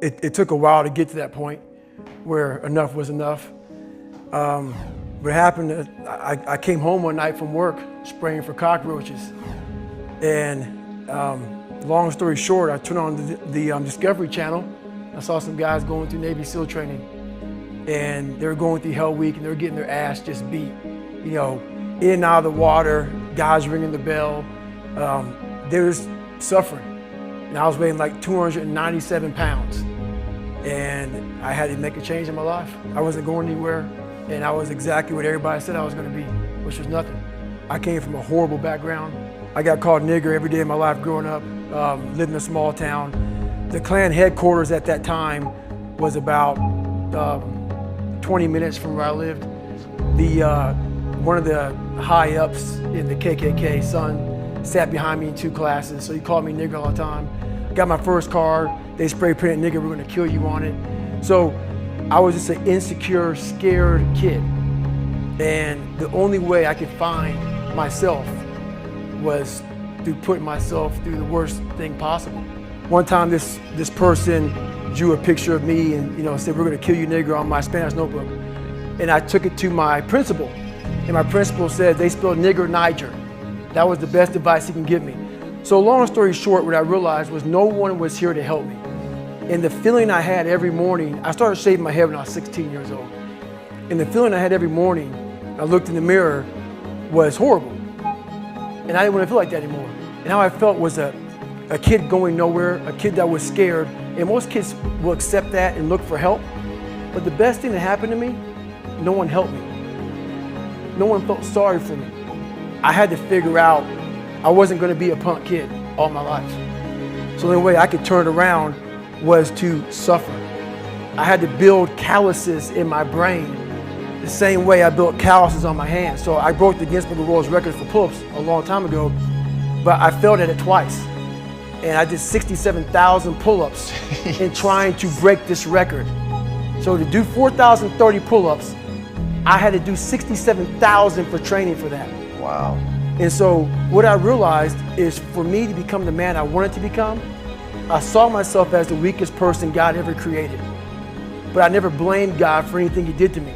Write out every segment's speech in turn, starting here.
It took a while to get to that point where enough was enough. What happened, I came home one night from work spraying for cockroaches. And long story short, I turned on the Discovery Channel. I saw some guys going through Navy SEAL training. And they were going through Hell Week and they were getting their ass just beat. You know, in and out of the water, guys ringing the bell. They were suffering. And I was weighing like 297 pounds. And I had to make a change in my life. I wasn't going anywhere. And I was exactly what everybody said I was going to be, which was nothing. I came from a horrible background. I got called nigger every day of my life growing up, lived in a small town. The Klan headquarters at that time was about 20 minutes from where I lived. One of the high ups in the KKK, son, sat behind me in 2 classes, so he called me nigger all the time. Got my first car, they spray painted nigger, we're gonna kill you on it. So I was just an insecure, scared kid. And the only way I could find myself was through putting myself through the worst thing possible. One time this person drew a picture of me and said, we're gonna kill you nigger on my Spanish notebook. And I took it to my principal. And my principal said, they spelled nigger Niger. That was the best advice he can give me. So long story short, what I realized was no one was here to help me. And the feeling I had every morning, I started shaving my head when I was 16 years old. And the feeling I had every morning, I looked in the mirror, was horrible. And I didn't want to feel like that anymore. And how I felt was a kid going nowhere, a kid that was scared. And most kids will accept that and look for help. But the best thing that happened to me, no one helped me. No one felt sorry for me. I had to figure out I wasn't going to be a punk kid all my life. So the only way I could turn it around was to suffer. I had to build calluses in my brain the same way I built calluses on my hands. So I broke the Guinness Book of World Records for pull-ups a long time ago, but I failed at it twice. And I did 67,000 pull-ups in trying to break this record. So to do 4,030 pull-ups, I had to do 67,000 for training for that. Wow. And so what I realized is for me to become the man I wanted to become, I saw myself as the weakest person God ever created. But I never blamed God for anything he did to me.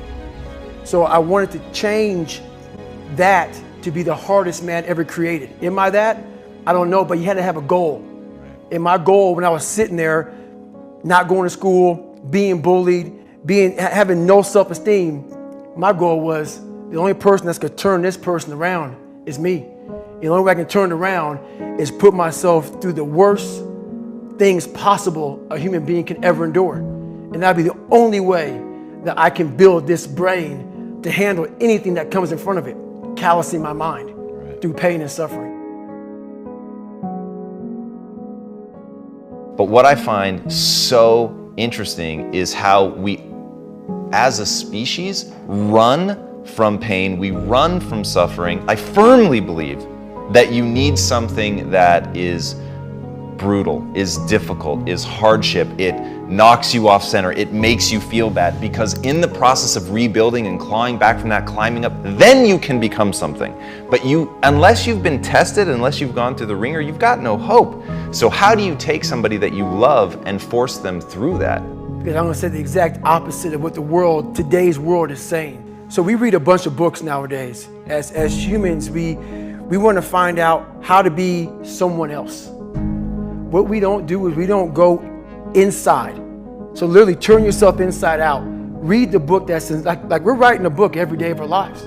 So I wanted to change that to be the hardest man ever created. Am I that? I don't know, but you had to have a goal. And my goal when I was sitting there, not going to school, being bullied, having no self-esteem, my goal was the only person that's gonna turn this person around is me. And the only way I can turn it around is put myself through the worst things possible a human being can ever endure. And that'd be the only way that I can build this brain to handle anything that comes in front of it, callousing my mind through pain and suffering. But what I find so interesting is how we, as a species, run from pain, we run from suffering. I firmly believe that you need something that is brutal, is difficult, is hardship. It knocks you off center. It makes you feel bad, because in the process of rebuilding and clawing back from that, climbing up, then you can become something. But unless you've been tested, unless you've gone through the ringer, you've got no hope. So how do you take somebody that you love and force them through that? Because I'm gonna say the exact opposite of what today's world is saying. So we read a bunch of books nowadays. As humans, we want to find out how to be someone else. What we don't do is we don't go inside. So literally turn yourself inside out. Read the book that's like we're writing a book every day of our lives,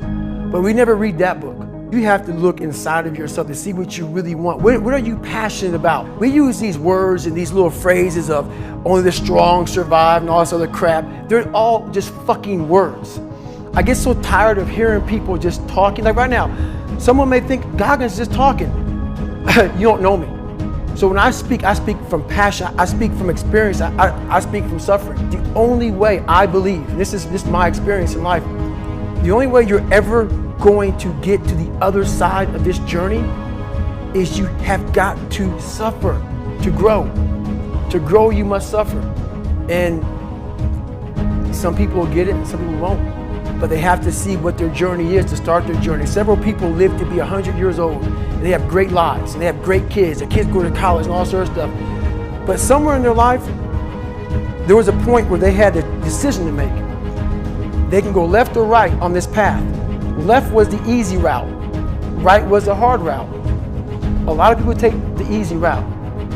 but we never read that book. You have to look inside of yourself to see what you really want. What are you passionate about? We use these words and these little phrases of only the strong survive and all this other crap. They're all just fucking words. I get so tired of hearing people just talking. Like right now, someone may think Goggins is just talking. You don't know me. So when I speak from passion, I speak from experience, I speak from suffering. The only way I believe, and this is my experience in life, the only way you're ever going to get to the other side of this journey is you have got to suffer to grow. To grow, you must suffer. And some people will get it and some people won't. But they have to see what their journey is to start their journey. Several people live to be 100 years old, and they have great lives, and they have great kids. Their kids go to college and all sorts of stuff. But somewhere in their life, there was a point where they had a decision to make. They can go left or right on this path. Left was the easy route. Right was the hard route. A lot of people take the easy route.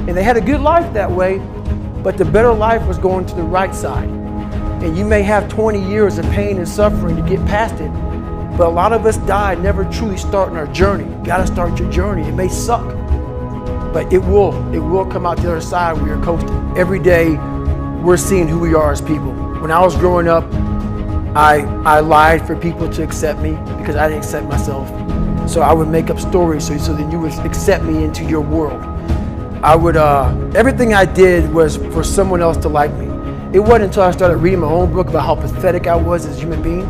And they had a good life that way, but the better life was going to the right side. And you may have 20 years of pain and suffering to get past it, but a lot of us die never truly starting our journey. You gotta start your journey. It may suck, but it will come out the other side where you're coasting. Every day, we're seeing who we are as people. When I was growing up, I lied for people to accept me because I didn't accept myself. So I would make up stories so that you would accept me into your world. Everything I did was for someone else to like me. It wasn't until I started reading my own book about how pathetic I was as a human being.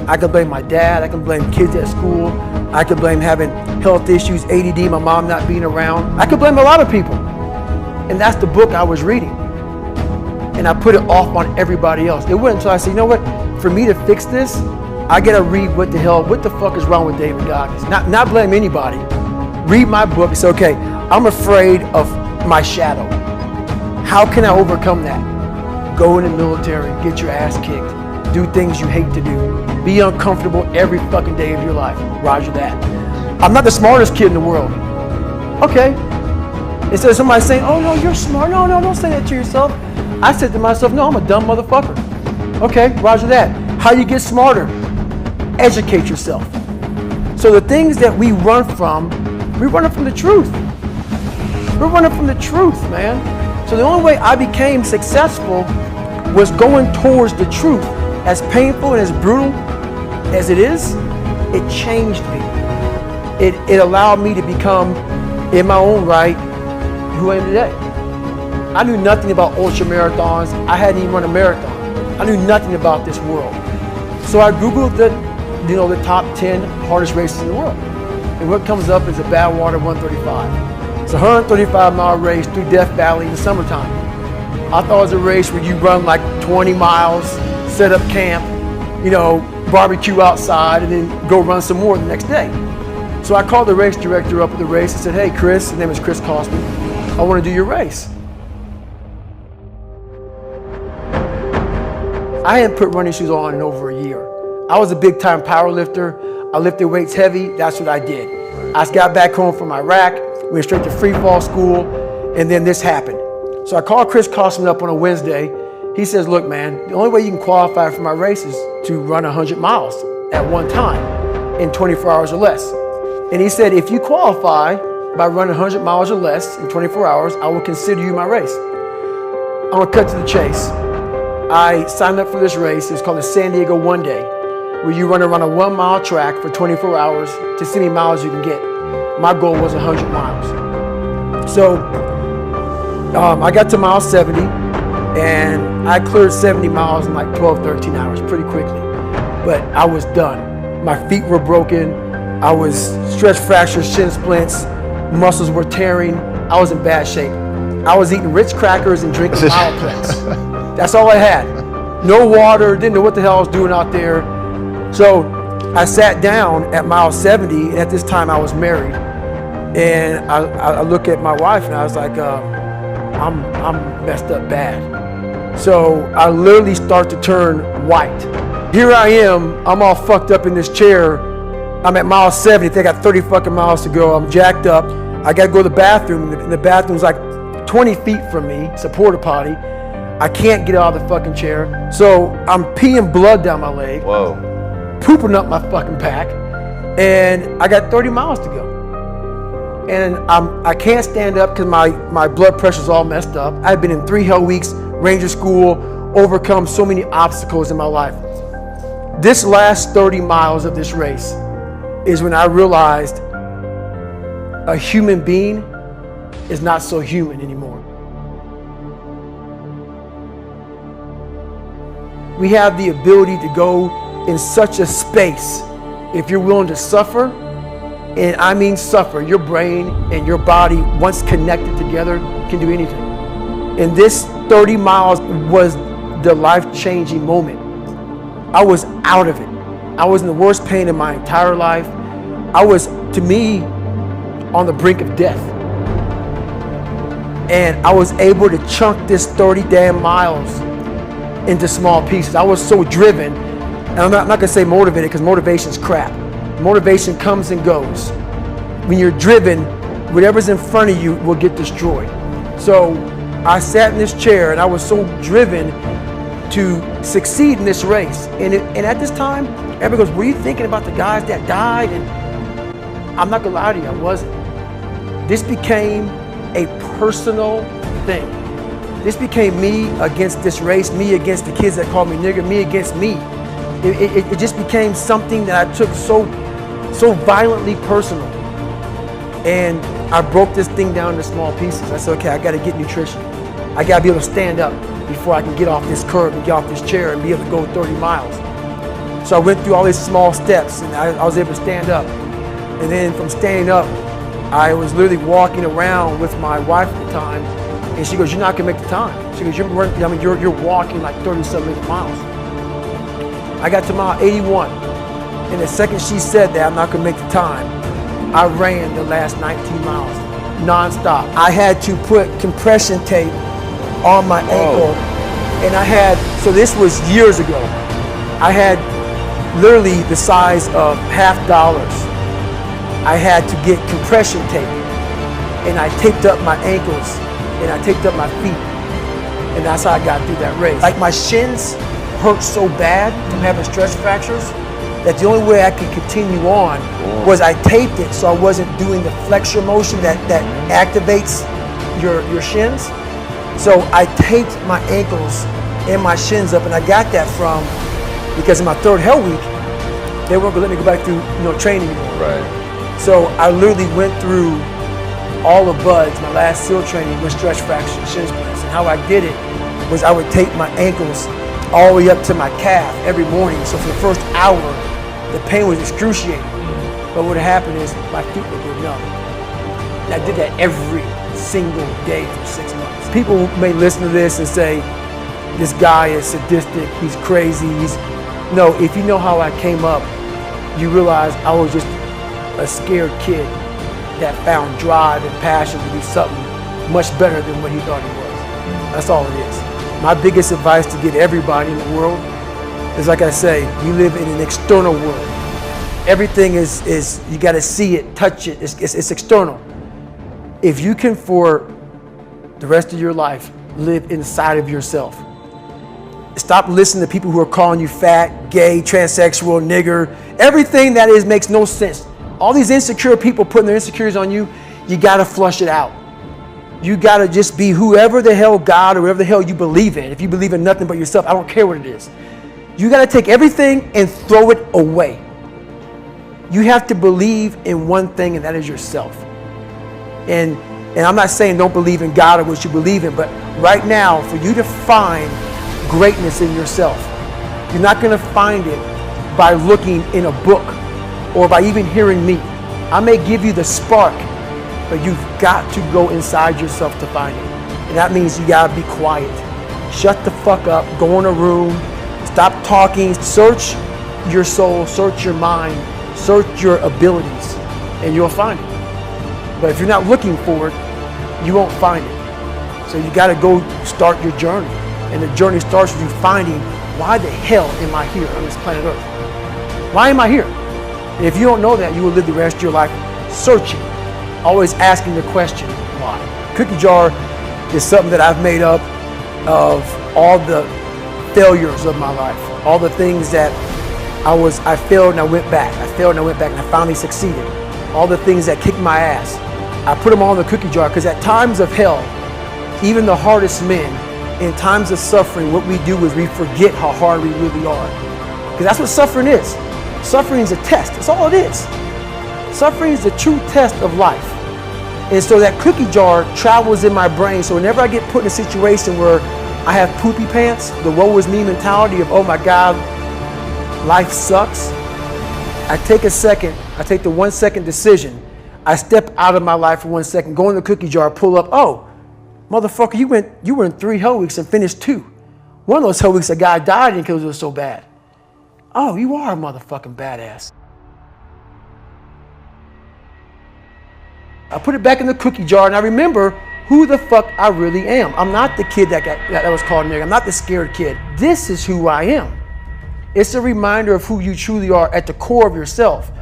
I could blame my dad, I could blame kids at school, I could blame having health issues, ADD, my mom not being around. I could blame a lot of people. And that's the book I was reading. And I put it off on everybody else. It wasn't until I said, you know what, for me to fix this, I gotta read what the fuck is wrong with David Goggins? Not blame anybody. Read my book and say, okay, I'm afraid of my shadow. How can I overcome that? Go in the military, get your ass kicked, do things you hate to do, be uncomfortable every fucking day of your life. Roger that. I'm not the smartest kid in the world. Okay. Instead of somebody saying, oh no, you're smart. No, don't say that to yourself. I said to myself, no, I'm a dumb motherfucker. Okay, roger that. How you get smarter? Educate yourself. So the things that we run from, we're running from the truth. We're running from the truth, man. So the only way I became successful was going towards the truth. As painful and as brutal as it is, it changed me. It allowed me to become, in my own right, who I am today. I knew nothing about ultra marathons. I hadn't even run a marathon. I knew nothing about this world. So I Googled the top 10 hardest races in the world. And what comes up is a Badwater 135. It's a 135-mile race through Death Valley in the summertime. I thought it was a race where you run like 20 miles, set up camp, barbecue outside, and then go run some more the next day. So I called the race director up at the race and said, hey, Chris, his name is Chris Costman, I want to do your race. I hadn't put running shoes on in over a year. I was a big time power lifter. I lifted weights heavy. That's what I did. I just got back home from Iraq, went straight to free fall school, and then this happened. So I called Chris Costman up on a Wednesday. He says, look, man, the only way you can qualify for my race is to run 100 miles at one time in 24 hours or less. And he said, if you qualify by running 100 miles or less in 24 hours, I will consider you my race. I'm gonna cut to the chase. I signed up for this race. It's called the San Diego One Day, where you run around a 1 mile track for 24 hours to see how many miles you can get. My goal was 100 miles. So I got to mile 70 and I cleared 70 miles in like 12, 13 hours pretty quickly. But I was done. My feet were broken. I was stress fractures, shin splints, muscles were tearing. I was in bad shape. I was eating Ritz crackers and drinking Mileplex. That's all I had. No water, didn't know what the hell I was doing out there. So I sat down at mile 70, and at this time I was married. And I look at my wife and I was like, I'm messed up bad. So I literally start to turn white. Here I am, I'm all fucked up in this chair. I'm at mile 70, I got 30 fucking miles to go. I'm jacked up. I gotta go to the bathroom, and the bathroom's like 20 feet from me. It's a porta potty. I can't get out of the fucking chair. So I'm peeing blood down my leg. Whoa. Pooping up my fucking back. And I got 30 miles to go. And I can't stand up because my blood pressure's all messed up. I've been in 3 hell weeks, Ranger school, overcome so many obstacles in my life. This last 30 miles of this race is when I realized a human being is not so human anymore. We have the ability to go in such a space if you're willing to suffer, and I mean suffer. Your brain and your body, once connected together, can do anything. And this 30 miles was the life-changing moment. I was out of it. I was in the worst pain in my entire life. I was, to me, on the brink of death. And I was able to chunk this 30 damn miles into small pieces. I was so driven, and I'm not gonna say motivated, because motivation's crap. Motivation comes and goes. When you're driven, whatever's in front of you will get destroyed. So I sat in this chair and I was so driven to succeed in this race. And at this time, everybody goes, were you thinking about the guys that died? And I'm not gonna lie to you, I wasn't. This became a personal thing. This became me against this race, me against the kids that called me nigger, me against me. It just became something that I took so violently personal. And I broke this thing down into small pieces. I said, okay, I gotta get nutrition. I gotta be able to stand up before I can get off this curb and get off this chair and be able to go 30 miles. So I went through all these small steps and I was able to stand up. And then from standing up, I was literally walking around with my wife at the time, and she goes, you're not gonna make the time. She goes, you're walking like 30-something miles. I got to mile 81, and the second she said that I'm not gonna make the time, I ran the last 19 miles, nonstop. I had to put compression tape on my ankle, and so this was years ago. I had literally the size of $50. I had to get compression tape, and I taped up my ankles, and I taped up my feet, and that's how I got through that race. Like, my shins hurt so bad from having stress fractures that the only way I could continue on was I taped it so I wasn't doing the flexor motion that activates your shins. So I taped my ankles and my shins up, and I got that from, because in my third hell week, they weren't gonna let me go back through training anymore. Right. So I literally went through all of BUD/S, my last SEAL training, with stretch fracture, shin splints. And how I did it was I would tape my ankles all the way up to my calf every morning. So for the first hour, the pain was excruciating. But what happened is my feet would get numb. And I did that every single day for 6 months. People may listen to this and say, this guy is sadistic, he's crazy. No, if you know how I came up, you realize I was just a scared kid that found drive and passion to be something much better than what he thought he was. That's all it is. My biggest advice to give everybody in the world is, like I say, you live in an external world. Everything is you got to see it, touch it, it's external. If you can, for the rest of your life, live inside of yourself, stop listening to people who are calling you fat, gay, transsexual, nigger. Everything that makes no sense. All these insecure people putting their insecurities on you, you gotta flush it out. You gotta just be whoever the hell God or whatever the hell you believe in. If you believe in nothing but yourself, I don't care what it is. You gotta take everything and throw it away. You have to believe in one thing, and that is yourself. And I'm not saying don't believe in God or what you believe in, but right now, for you to find greatness in yourself, you're not gonna find it by looking in a book or by even hearing me. I may give you the spark, but you've got to go inside yourself to find it. And that means you gotta be quiet. Shut the fuck up, go in a room, stop talking, search your soul, search your mind, search your abilities, and you'll find it. But if you're not looking for it, you won't find it. So you gotta go start your journey. And the journey starts with you finding, why the hell am I here on this planet Earth? Why am I here? And if you don't know that, you will live the rest of your life searching, always asking the question, why? Cookie jar is something that I've made up of all the failures of my life, all the things that I failed and I went back, I failed and I went back, and I finally succeeded. All the things that kicked my ass, I put them all in the cookie jar, because at times of hell, even the hardest men, in times of suffering, what we do is we forget how hard we really are. Because that's what suffering is. Suffering is a test. That's all it is. Suffering is the true test of life. And so that cookie jar travels in my brain. So whenever I get put in a situation where I have poopy pants, the woe is me mentality of, oh my God, life sucks, I take a second, I take the 1 second decision, I step out of my life for 1 second, go in the cookie jar, pull up, oh, motherfucker, you were in 3 hell weeks and finished 2. One of those hell weeks, a guy died because it was so bad. Oh, you are a motherfucking badass. I put it back in the cookie jar, and I remember who the fuck I really am. I'm not the kid that was called nigga. I'm not the scared kid. This is who I am. It's a reminder of who you truly are at the core of yourself.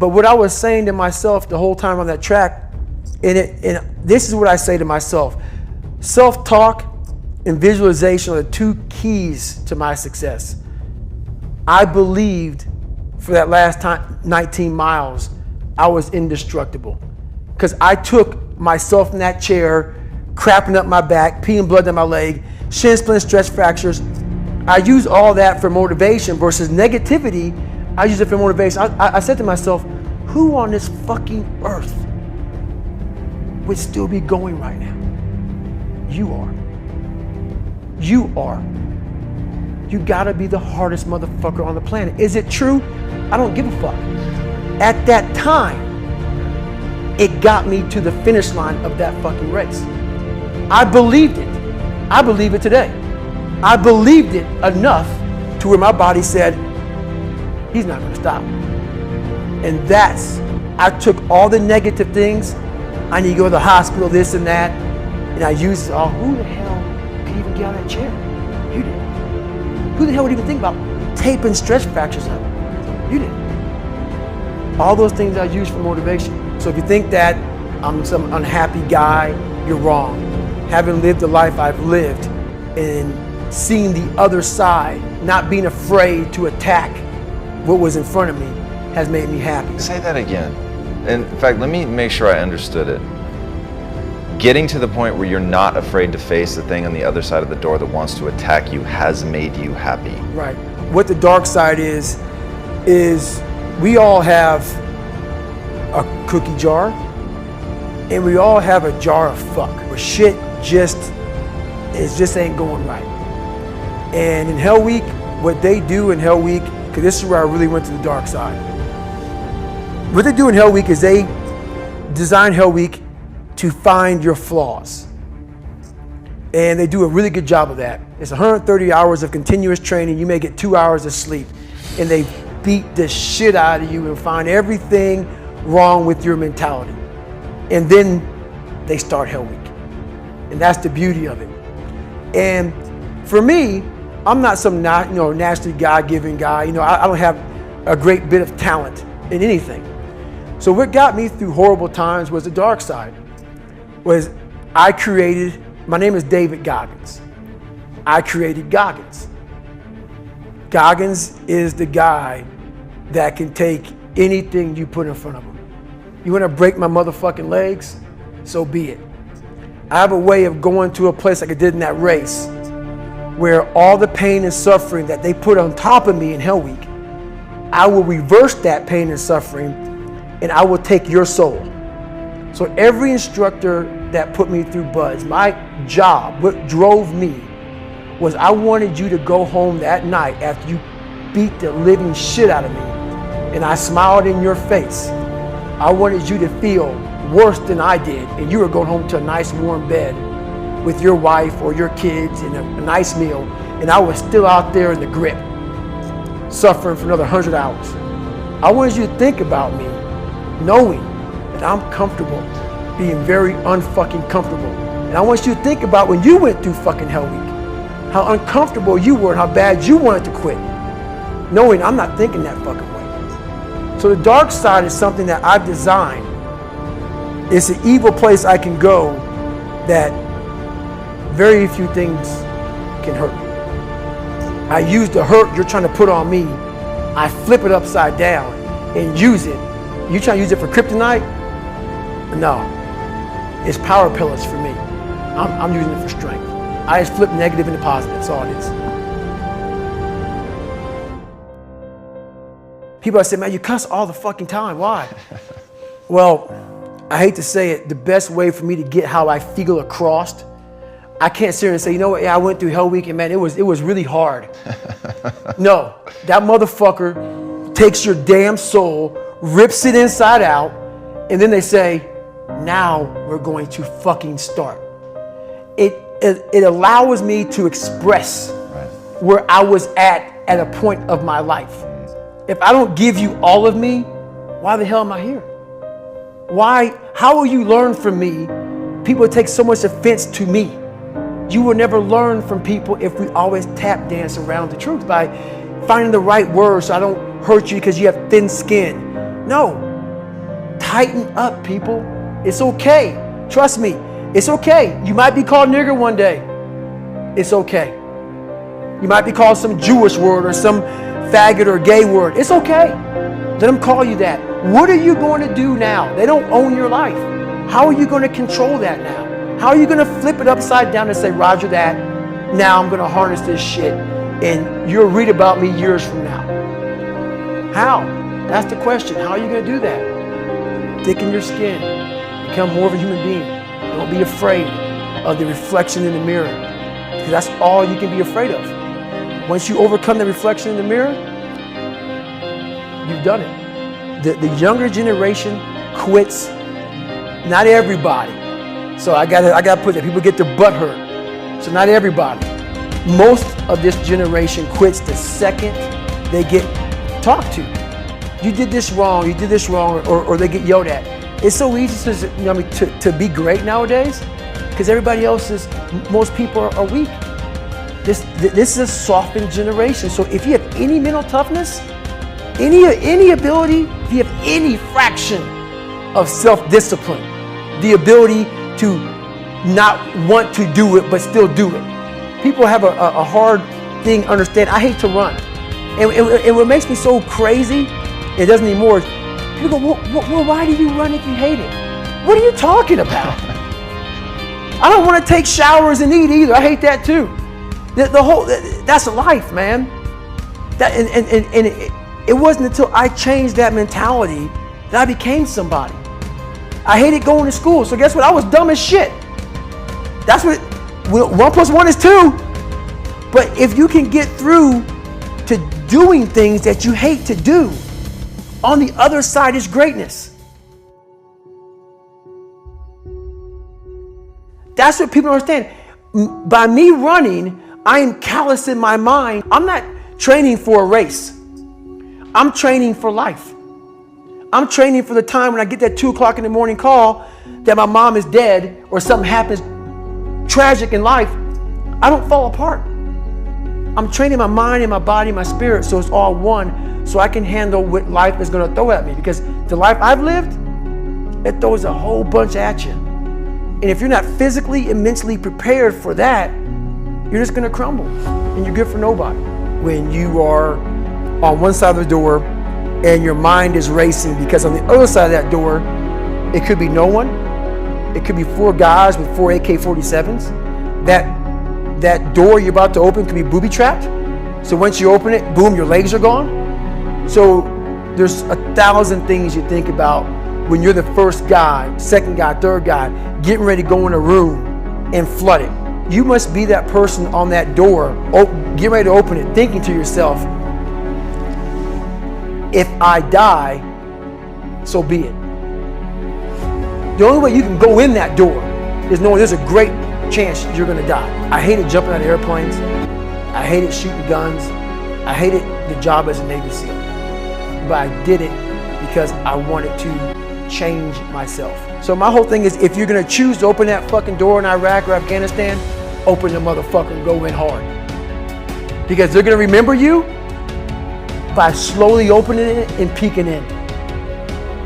But what I was saying to myself the whole time on that track, and this is what I say to myself: self-talk and visualization are the two keys to my success. I believed for that last 19 miles, I was indestructible. Because I took myself in that chair, crapping up my back, peeing blood down my leg, shin splints, stress fractures. I use all that for motivation versus negativity. I use it for motivation. I said to myself, who on this fucking earth would still be going right now? You are. You are. You gotta be the hardest motherfucker on the planet. Is it true? I don't give a fuck. At that time, it got me to the finish line of that fucking race. I believed it. I believe it today. I believed it enough to where my body said, he's not gonna stop. And I took all the negative things. I need to go to the hospital, this and that. And I used it all. Who the hell could even get out of that chair? You did. Who the hell would even think about taping stress fractures up? You did. All those things I use for motivation. So if you think that I'm some unhappy guy, you're wrong. Having lived the life I've lived and seeing the other side, not being afraid to attack what was in front of me, has made me happy. Say that again. In fact, let me make sure I understood it. Getting to the point where you're not afraid to face the thing on the other side of the door that wants to attack you has made you happy. Right. What the dark side is we all have a cookie jar, and we all have a jar of fuck, where shit just ain't going right. And in Hell Week, what they do in Hell Week, because this is where I really went to the dark side. What they do in Hell Week is they design Hell Week to find your flaws. And they do a really good job of that. It's 130 hours of continuous training. You may get 2 hours of sleep. And they beat the shit out of you and find everything wrong with your mentality. And then they start Hell Week. And that's the beauty of it. And for me, I'm not some naturally God-given guy. I don't have a great bit of talent in anything. So what got me through horrible times was the dark side. My name is David Goggins. I created Goggins. Goggins is the guy that can take anything you put in front of him. You want to break my motherfucking legs? So be it. I have a way of going to a place like I did in that race where all the pain and suffering that they put on top of me in Hell Week, I will reverse that pain and suffering and I will take your soul. So every instructor that put me through BUD/S, my job, what drove me, was I wanted you to go home that night after you beat the living shit out of me and I smiled in your face. I wanted you to feel worse than I did, and you were going home to a nice warm bed with your wife or your kids and a nice meal, and I was still out there in the grip, suffering for another 100 hours. I wanted you to think about me, knowing that I'm comfortable being very unfucking comfortable. And I want you to think about when you went through fucking Hell Week, how uncomfortable you were and how bad you wanted to quit, knowing I'm not thinking that fucking way. So the dark side is something that I've designed. It's an evil place I can go that very few things can hurt me. I use the hurt you're trying to put on me, I flip it upside down and use it. You trying to use it for kryptonite? No, it's power pillars for me. I'm using it for strength. I just flip negative into positive, that's all it is. People say, man, you cuss all the fucking time, why? Well, I hate to say it, the best way for me to get how I feel across, I can't sit here and say, you know what, yeah, I went through Hell Week and man, it was really hard. No, that motherfucker takes your damn soul, rips it inside out, and then they say, now we're going to fucking start. It allows me to express where I was at a point of my life. If I don't give you all of me, why the hell am I here? Why? How will you learn from me people take so much offense to me. You will never learn from people if we always tap dance around the truth by finding the right words so I don't hurt you because you have thin skin. No, tighten up, people. It's okay. Trust me, it's okay. You might be called nigger one day. It's okay. You might be called some Jewish word or some faggot or gay word. It's okay. Let them call you that. What are you going to do now? They don't own your life. How are you going to control that now? How are you going to flip it upside down and say, Roger that, now I'm going to harness this shit and you'll read about me years from now? How? That's the question. How are you going to do that? Thicken your skin. Become more of a human being. Don't be afraid of the reflection in the mirror, because that's all you can be afraid of. Once you overcome the reflection in the mirror, you've done it. The younger generation quits. Not everybody. So I gotta put that. People get their butt hurt. So not everybody. Most of this generation quits the second they get talked to. You did this wrong, or they get yelled at. It's so easy to be great nowadays because everybody else is, most people are weak. This is a softened generation. So if you have any mental toughness, any ability, if you have any fraction of self-discipline, the ability to not want to do it but still do it. People have a hard thing to understand. I hate to run. And what makes me so crazy, it doesn't anymore, people go, well, why do you run if you hate it? What are you talking about? I don't want to take showers and eat either. I hate that too. That's life, man. It wasn't until I changed that mentality that I became somebody. I hated going to school, so guess what? I was dumb as shit. That's what 1 + 1 is 2. But if you can get through to doing things that you hate to do, on the other side is greatness. That's what people don't understand. By me running, I am callous in my mind. I'm not training for a race. I'm training for life. I'm training for the time when I get that 2 o'clock in the morning call that my mom is dead or something happens tragic in life. I don't fall apart. I'm training my mind and my body and my spirit so it's all one, so I can handle what life is going to throw at me. Because the life I've lived, it throws a whole bunch at you. And if you're not physically and mentally prepared for that, you're just going to crumble and you're good for nobody. When you are on one side of the door and your mind is racing, because on the other side of that door, it could be no one. It could be 4 guys with 4 AK-47s. That door you're about to open could be booby-trapped. So once you open it, boom, your legs are gone. So there's 1,000 things you think about when you're the first guy, second guy, third guy, getting ready to go in a room and flood it. You must be that person on that door, get ready to open it, thinking to yourself, if I die, so be it. The only way you can go in that door is knowing there's a great chance you're gonna die. I hated jumping out of airplanes. I hated shooting guns. I hated the job as a Navy SEAL. But I did it because I wanted to change myself. So my whole thing is, if you're gonna choose to open that fucking door in Iraq or Afghanistan, open the motherfucker and go in hard. Because they're gonna remember you by slowly opening it and peeking in.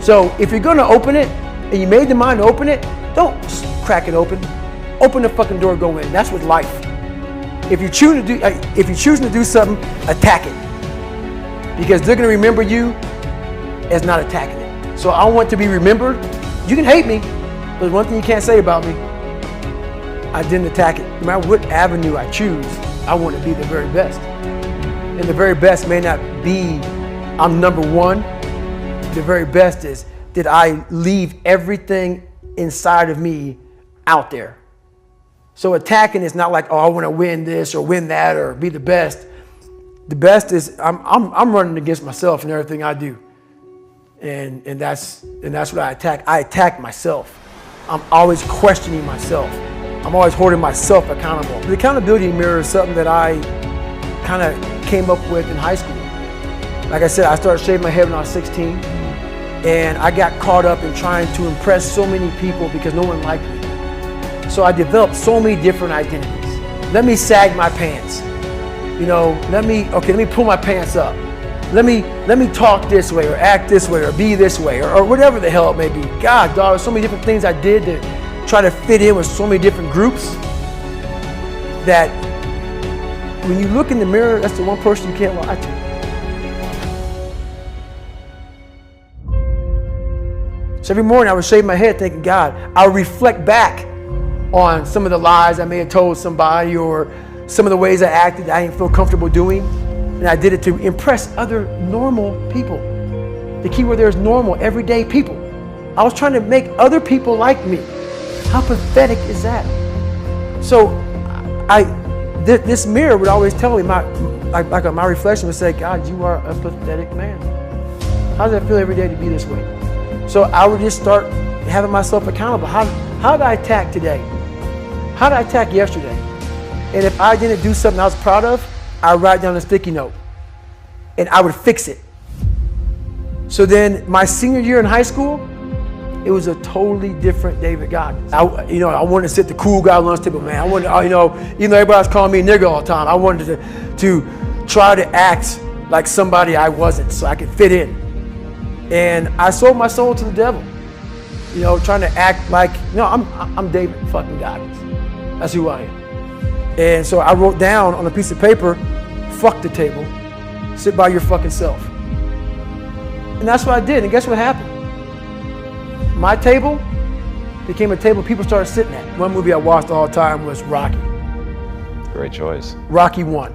So if you're gonna open it and you made the mind to open it, don't crack it open. Open the fucking door, go in. That's with life. If you're choosing to do something, attack it. Because they're gonna remember you as not attacking it. So I want to be remembered. You can hate me, but there's one thing you can't say about me. I didn't attack it. No matter what avenue I choose, I want to be the very best. And the very best may not be I'm number one. The very best is, did I leave everything inside of me out there? So attacking is not like, oh, I want to win this or win that or be the best. The best is I'm running against myself in everything I do. And that's what I attack. I attack myself. I'm always questioning myself. I'm always holding myself accountable. The accountability mirror is something that I kind of came up with in high school. Like I said, I started shaving my head when I was 16, and I got caught up in trying to impress so many people because no one liked me. So I developed so many different identities. Let me sag my pants. Let me pull my pants up. Let me talk this way or act this way or be this way or whatever the hell it may be. God, dog, so many different things I did to try to fit in with so many different groups that when you look in the mirror, that's the one person you can't lie to. So every morning I would shave my head thinking, God, I would reflect back on some of the lies I may have told somebody or some of the ways I acted I didn't feel comfortable doing. And I did it to impress other normal people. The key word there is normal, everyday people. I was trying to make other people like me. How pathetic is that? So this mirror would always tell me, my reflection would say, God, you are a pathetic man. How does it feel every day to be this way? So I would just start having myself accountable. How did I attack today? How did I attack yesterday? And if I didn't do something I was proud of, I would write down a sticky note and I would fix it. So then my senior year in high school, it was a totally different David Goggins. I wanted to sit the cool guy lunch table, man. I wanted, even though everybody was calling me a nigga all the time, I wanted to try to act like somebody I wasn't so I could fit in. And I sold my soul to the devil, trying to act like, I'm David fucking Goggins. That's who I am. And so I wrote down on a piece of paper, fuck the table, sit by your fucking self. And that's what I did, and guess what happened? My table became a table people started sitting at. One movie I watched all the time was Rocky. Great choice. Rocky 1.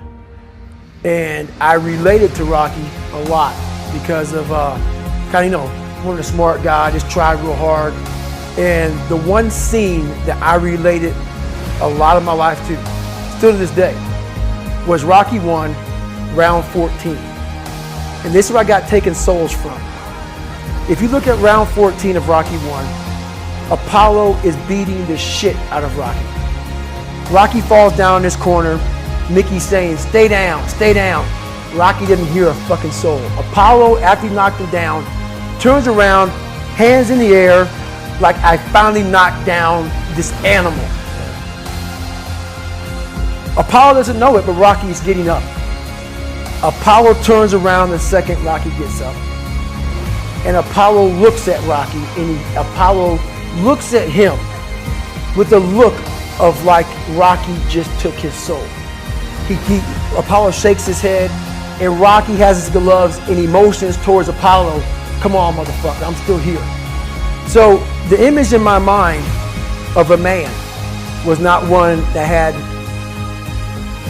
And I related to Rocky a lot because of one of the smart guy, just tried real hard. And the one scene that I related a lot of my life to, still to this day, was Rocky 1, round 14. And this is where I got taken souls from. If you look at round 14 of Rocky 1, Apollo is beating the shit out of Rocky. Rocky falls down in this corner. Mickey's saying, stay down, stay down. Rocky doesn't hear a fucking soul. Apollo, after he knocked him down, turns around, hands in the air, like I finally knocked down this animal. Apollo doesn't know it, but Rocky is getting up. Apollo turns around the second Rocky gets up. And Apollo looks at Rocky, and Apollo looks at him with a look of like Rocky just took his soul. Apollo shakes his head, and Rocky has his gloves and he motions towards Apollo. Come on, motherfucker, I'm still here. So the image in my mind of a man was not one that had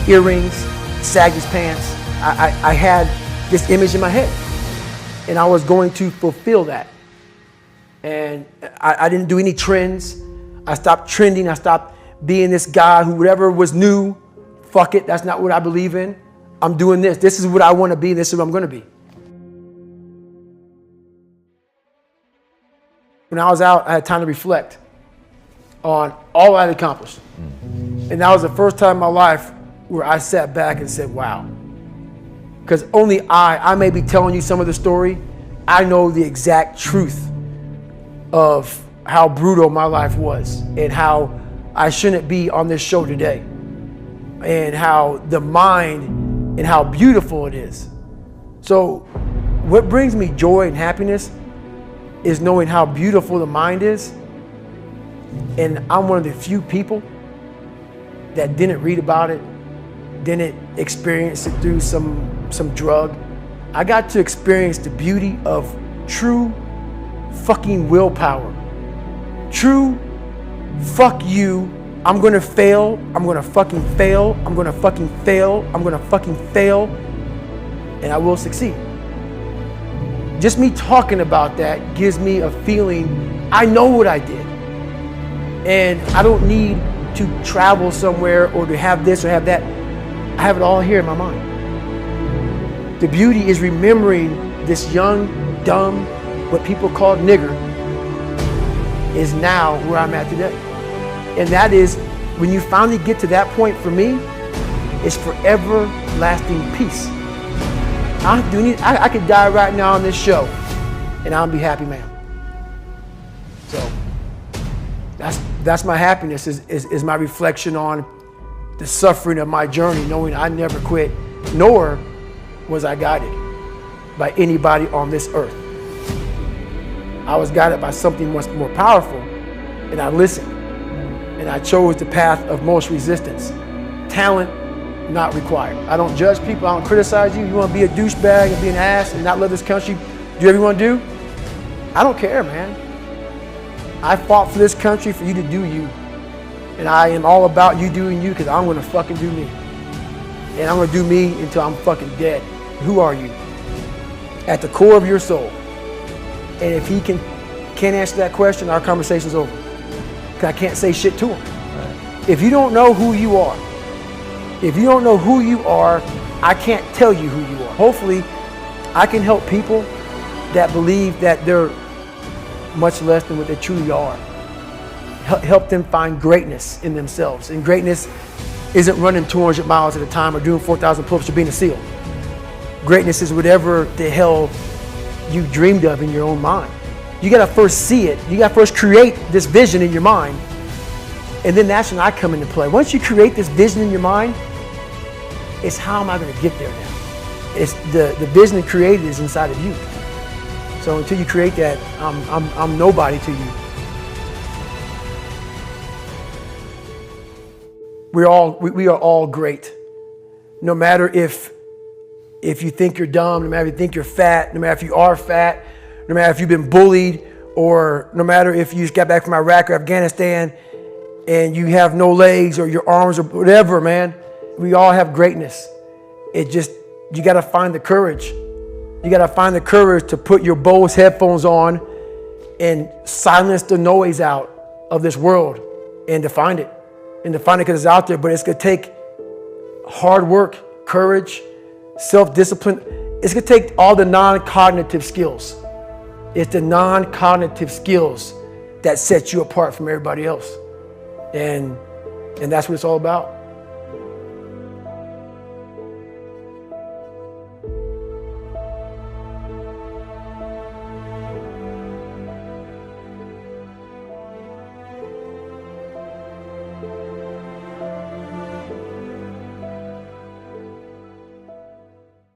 earrings, sagged his pants. I had this image in my head, and I was going to fulfill that. And I didn't do any trends. I stopped trending. I stopped being this guy who whatever was new, fuck it, that's not what I believe in. I'm doing this. This is what I want to be. This is what I'm going to be. When I was out, I had time to reflect on all I had accomplished. And that was the first time in my life where I sat back and said, wow. Because only I may be telling you some of the story, I know the exact truth of how brutal my life was and how I shouldn't be on this show today and how the mind and how beautiful it is. So what brings me joy and happiness is knowing how beautiful the mind is. And I'm one of the few people that didn't read about it, didn't experience it through some drug. I got to experience the beauty of true fucking willpower. True, fuck you, I'm gonna fail, I'm gonna fucking fail, I'm gonna fucking fail, I'm gonna fucking fail, and I will succeed. Just me talking about that gives me a feeling I know what I did. And I don't need to travel somewhere or to have this or have that. I have it all here in my mind. The beauty is remembering this young, dumb, what people call nigger, is now where I'm at today. And that is, when you finally get to that point for me, it's forever lasting peace. I could die right now on this show and I'll be happy, man. So That's my happiness, is my reflection on the suffering of my journey, knowing I never quit, nor was I guided by anybody on this earth. I was guided by something much more powerful, and I listened, and I chose the path of most resistance. Talent not required. I don't judge people, I don't criticize you. You want to be a douchebag and be an ass and not love this country, do whatever you want to do? I don't care, man. I fought for this country for you to do you. And I am all about you doing you, because I'm going to fucking do me. And I'm going to do me until I'm fucking dead. Who are you? At the core of your soul. And if he can't answer that question, our conversation's over. Because I can't say shit to him. Right. If you don't know who you are, I can't tell you who you are. Hopefully, I can help people that believe that they're much less than what they truly are. Help them find greatness in themselves. And greatness isn't running 200 miles at a time or doing 4,000 pull-ups or being a SEAL. Greatness is whatever the hell you dreamed of in your own mind. You gotta first see it. You gotta first create this vision in your mind. And then that's when I come into play. Once you create this vision in your mind, it's how am I gonna get there now? It's the vision created is inside of you. So until you create that, I'm nobody to you. We are all great. No matter if you think you're dumb, no matter if you think you're fat, no matter if you are fat, no matter if you've been bullied, or no matter if you just got back from Iraq or Afghanistan and you have no legs or your arms or whatever, man. We all have greatness. You gotta find the courage. You gotta find the courage to put your Bose headphones on and silence the noise out of this world and to find it. And to find it because it's out there, but it's gonna take hard work, courage, self-discipline. It's gonna take all the non-cognitive skills. It's the non-cognitive skills that set you apart from everybody else. And that's what it's all about.